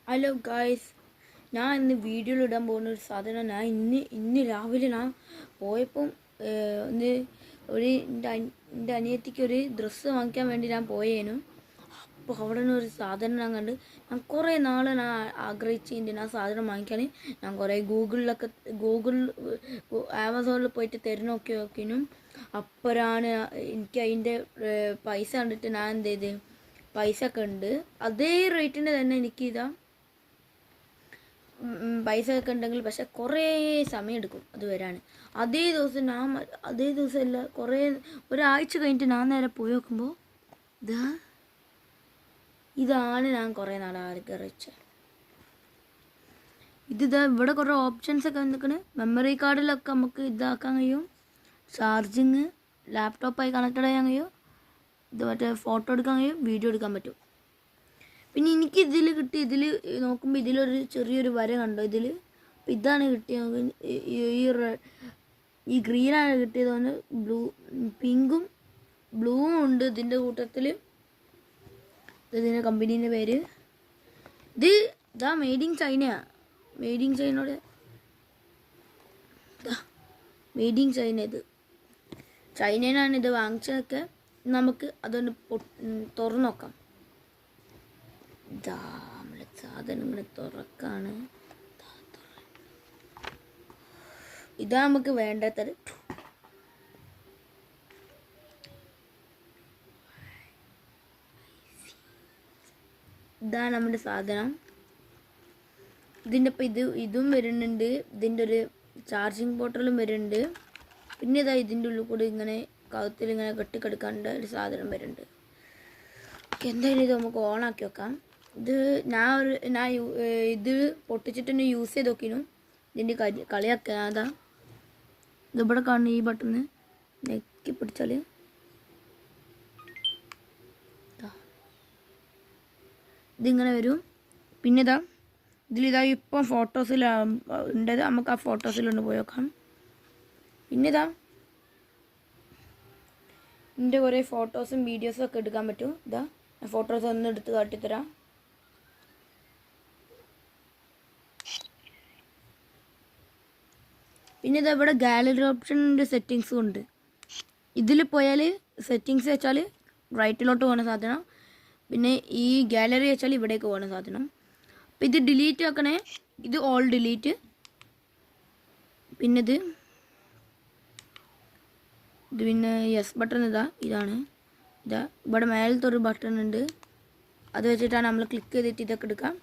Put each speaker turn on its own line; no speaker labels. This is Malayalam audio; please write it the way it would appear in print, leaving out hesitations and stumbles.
ഹലോ ഗായ്സ്, ഞാൻ ഇന്ന് വീഡിയോയിൽ ഇടാൻ പോകുന്ന ഒരു സാധനം. ഞാൻ ഇന്ന് രാവിലെ ഞാൻ പോയപ്പം ഒന്ന് എൻ്റെ അനിയത്തിക്ക് ഒരു ഡ്രസ്സ് വാങ്ങിക്കാൻ വേണ്ടി ഞാൻ പോയേനു. അപ്പോൾ അവിടെ നിന്ന് ഒരു സാധനം ഞാൻ കണ്ട്. ഞാൻ കുറേ നാൾ ഞാൻ ആഗ്രഹിച്ചിട്ടുണ്ട് ആ സാധനം വാങ്ങിക്കാൻ. ഞാൻ കുറേ ആമസോണിൽ പോയിട്ട് നോക്കിനും അപ്പോഴാണ് എനിക്ക് അതിൻ്റെ പൈസ കണ്ടിട്ട് ഞാൻ എന്ത് ചെയ്ത്, പൈസ ഒക്കെ ഉണ്ട് അതേ റേറ്റിൻ്റെ തന്നെ എനിക്കിതാ പൈസ ഒക്കെ ഉണ്ടെങ്കിൽ, പക്ഷെ കുറേ സമയം എടുക്കും അത് വരാൻ. അതേ ദിവസമല്ല, കുറേ ഒരാഴ്ച കഴിഞ്ഞിട്ട് ഞാൻ നേരെ പോയി നോക്കുമ്പോൾ ഇതാണ് ഞാൻ കുറേ നാൾ ആഗ്രഹിച്ചത്. ഇവിടെ കുറേ ഓപ്ഷൻസ് ഒക്കെ വന്നിരിക്കണ്. മെമ്മറി കാർഡിലൊക്കെ നമുക്ക് ഇതാക്കാൻ കഴിയും, ചാർജിങ്, ലാപ്ടോപ്പായി കണക്റ്റഡ് ചെയ്യാൻ കഴിയും, ഇത് മറ്റേ ഫോട്ടോ എടുക്കാൻ കഴിയും, വീഡിയോ എടുക്കാൻ പറ്റും. പിന്നെ എനിക്ക് ഇതിൽ കിട്ടി, ഇതിൽ നോക്കുമ്പോൾ ഇതിലൊരു ചെറിയൊരു വര കണ്ടോ ഇതിൽ. അപ്പം ഇതാണ് കിട്ടിയത്. ഈ ഗ്രീനാണ് കിട്ടിയതുകൊണ്ട് പിങ്കും ബ്ലൂവും ഉണ്ട് ഇതിൻ്റെ കൂട്ടത്തിൽ. ഇതിൻ്റെ കമ്പനീൻ്റെ പേര് ഇതാ മെയ്ഡ് ഇൻ ചൈനയാണ്. മെയ്ഡ് ഇൻ ചൈനയുടെ മെയ്ഡ് ഇൻ ചൈന. ഇത് ചൈനയിലാണ് ഇത് വാങ്ങിച്ചതൊക്കെ. നമുക്ക് അതൊന്ന് തുറന്നു നോക്കാം. നമ്മളെ സാധനങ്ങൾ തുറക്കാണ്. ഇതാ നമുക്ക് വേണ്ടത്. ഇതാണ് നമ്മുടെ സാധനം. ഇതിൻ്റെ ഇപ്പം ഇതും വരുന്നുണ്ട്. ഇതിൻ്റെ ഒരു ചാർജിങ് പോർട്ടലും വരുന്നുണ്ട്. പിന്നെ ഇതാ ഇതിൻ്റെ ഉള്ളിൽ കൂടി ഇങ്ങനെ കഴുത്തിൽ ഇങ്ങനെ കെട്ടിക്കെടുക്കാണ്ട് ഒരു സാധനം വരുന്നുണ്ട്. എന്തായാലും ഇത് നമുക്ക് ഓണാക്കി വെക്കാം. ഞാൻ ഇത് പൊട്ടിച്ചിട്ട് തന്നെ യൂസ് ചെയ്ത് നോക്കിനും. ഇതിൻ്റെ കളിയാക്കുക അതാ ഇതിവിടെ കാണുന്ന ഈ ബട്ടണ് നെക്കി പിടിച്ചാൽ ഇതിങ്ങനെ വരും. പിന്നെ ഇതിലിതാ ഇപ്പം ഫോട്ടോസിൽ ഉണ്ടത്. നമുക്ക് ആ ഫോട്ടോസിലൊന്ന് പോയി നോക്കാം. പിന്നെ എൻ്റെ കുറേ ഫോട്ടോസും വീഡിയോസും ഒക്കെ എടുക്കാൻ പറ്റും. ഫോട്ടോസ് ഒന്ന് എടുത്ത് കാട്ടിത്തരാം. പിന്നെ ഇവിടെ ഗാലറി ഓപ്ഷൻ്റെ സെറ്റിങ്സും ഉണ്ട്. ഇതിൽ പോയാൽ സെറ്റിങ്സ് വെച്ചാൽ റൈറ്റിലോട്ട് പോകുന്ന സാധനം, പിന്നെ ഈ ഗാലറി വെച്ചാൽ ഇവിടേക്ക് പോകുന്ന സാധനം. അപ്പം ഇത് ഡിലീറ്റ് ആക്കണേ, ഇത് ഓൾ ഡിലീറ്റ്. പിന്നെ ഇത് പിന്നെ യെസ് ബട്ടൺ ഇതാണ്. ഇവിടെ മേലത്തെ ഒരു ബട്ടൺ ഉണ്ട്. അത് വെച്ചിട്ടാണ് നമ്മൾ ക്ലിക്ക് ചെയ്തിട്ട് ഇതൊക്കെ എടുക്കാം.